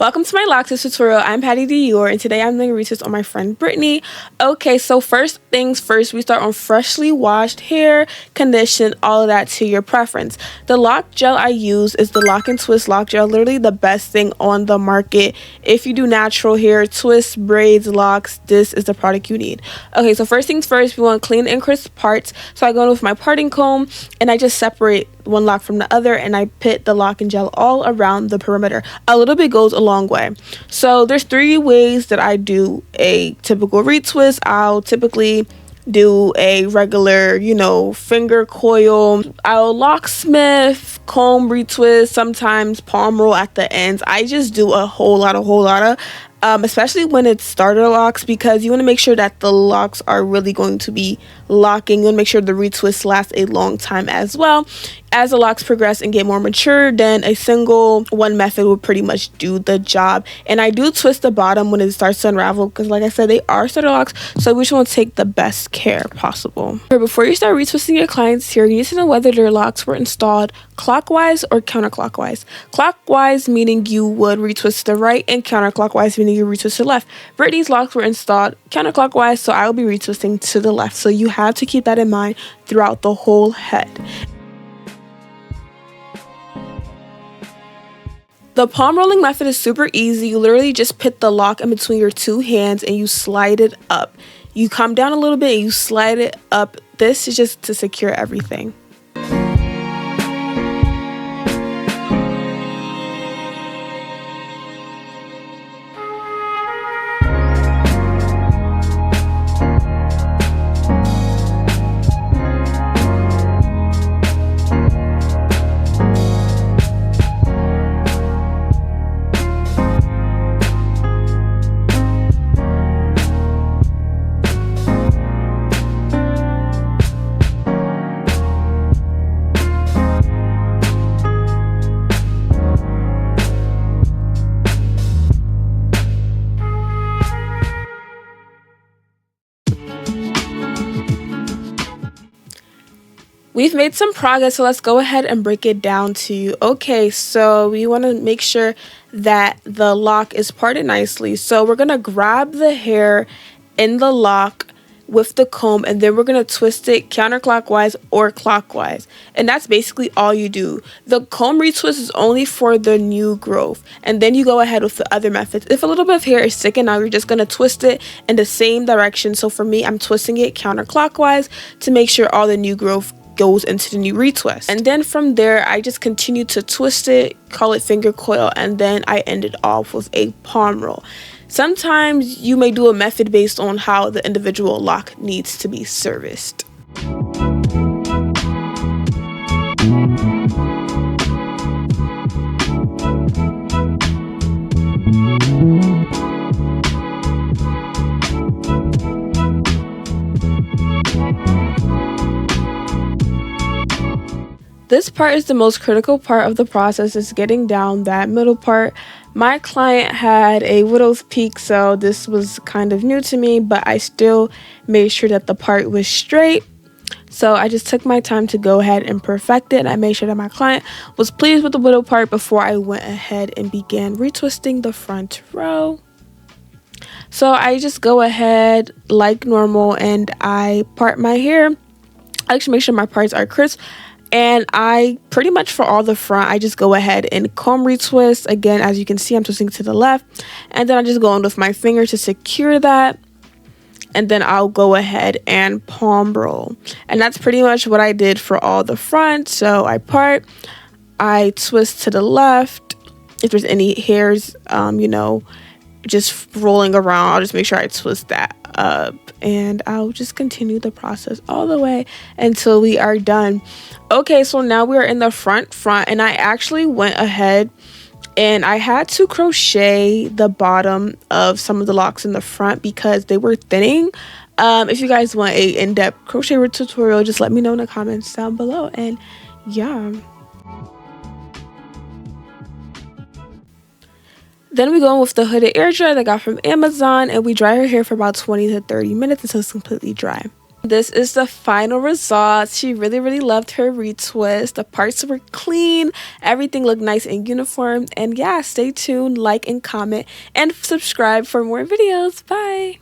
Welcome to my locks tutorial. I'm Patty Dior, and today I'm doing a retwist on my friend Brittany. Okay, so first things first, we start on freshly washed hair, condition, all of that to your preference. The lock gel I use is the Lock and Twist lock gel, literally the best thing on the market. If you do natural hair, twists, braids, locks, this is the product you need. Okay, so first things first, we want clean and crisp parts. So I go in with my parting comb and I just separate one lock from the other, and I put the lock and gel all around the perimeter. A little bit goes a long way. So there's 3 ways that I do a typical retwist. I'll typically do a regular, finger coil. I'll locksmith, comb retwist, sometimes palm roll at the ends. I just do a whole lot of especially when it's starter locks, because you want to make sure that the locks are really going to be locking. You want to make sure the retwist lasts a long time as well. As the locks progress and get more mature, then a single one method will pretty much do the job. And I do twist the bottom when it starts to unravel, because like I said, they are starter locks, so we just want to take the best care possible. Before you start retwisting your clients here, you need to know whether their locks were installed clockwise or counterclockwise. Clockwise meaning you would retwist to the right, and counterclockwise meaning you retwist to the left. Brittany's locks were installed counterclockwise, so I will be retwisting to the left. So you have to keep that in mind throughout the whole head. The palm rolling method is super easy. You literally just put the lock in between your 2 hands and you slide it up. You come down a little bit and you slide it up. This is just to secure everything. We've made some progress, so let's go ahead and break it down to you. Okay, so we want to make sure that the lock is parted nicely. So we're going to grab the hair in the lock with the comb, and then we're going to twist it counterclockwise or clockwise. And that's basically all you do. The comb retwist is only for the new growth, and then you go ahead with the other methods. If a little bit of hair is sticking out, you're just going to twist it in the same direction. So for me, I'm twisting it counterclockwise to make sure all the new growth goes into the new retwist. And then from there, I just continue to twist it, call it finger coil, and then I end it off with a palm roll. Sometimes you may do a method based on how the individual lock needs to be serviced. This part is the most critical part of the process, is getting down that middle part. My client had a widow's peak, so this was kind of new to me, but I still made sure that the part was straight. So I just took my time to go ahead and perfect it, and I made sure that my client was pleased with the widow part before I went ahead and began retwisting the front row. So I just go ahead like normal and I part my hair. I like to make sure my parts are crisp. And I pretty much, for all the front, I just go ahead and comb retwist. Again, as you can see, I'm twisting to the left. And then I just go in with my finger to secure that. And then I'll go ahead and palm roll. And that's pretty much what I did for all the front. So I part, I twist to the left. If there's any hairs, just rolling around, I'll just make sure I twist that up. And I'll just continue the process all the way until we are done. Okay, so now we are in the front, and I actually went ahead and I had to crochet the bottom of some of the locks in the front because they were thinning. If you guys want a in-depth crochet tutorial, just let me know in the comments down below. And yeah. Then we go in with the hooded air dryer that I got from Amazon, and we dry her hair for about 20 to 30 minutes until it's completely dry. This is the final result. She really loved her retwist. The parts were clean, everything looked nice and uniform. And yeah, stay tuned, like and comment, and subscribe for more videos. Bye.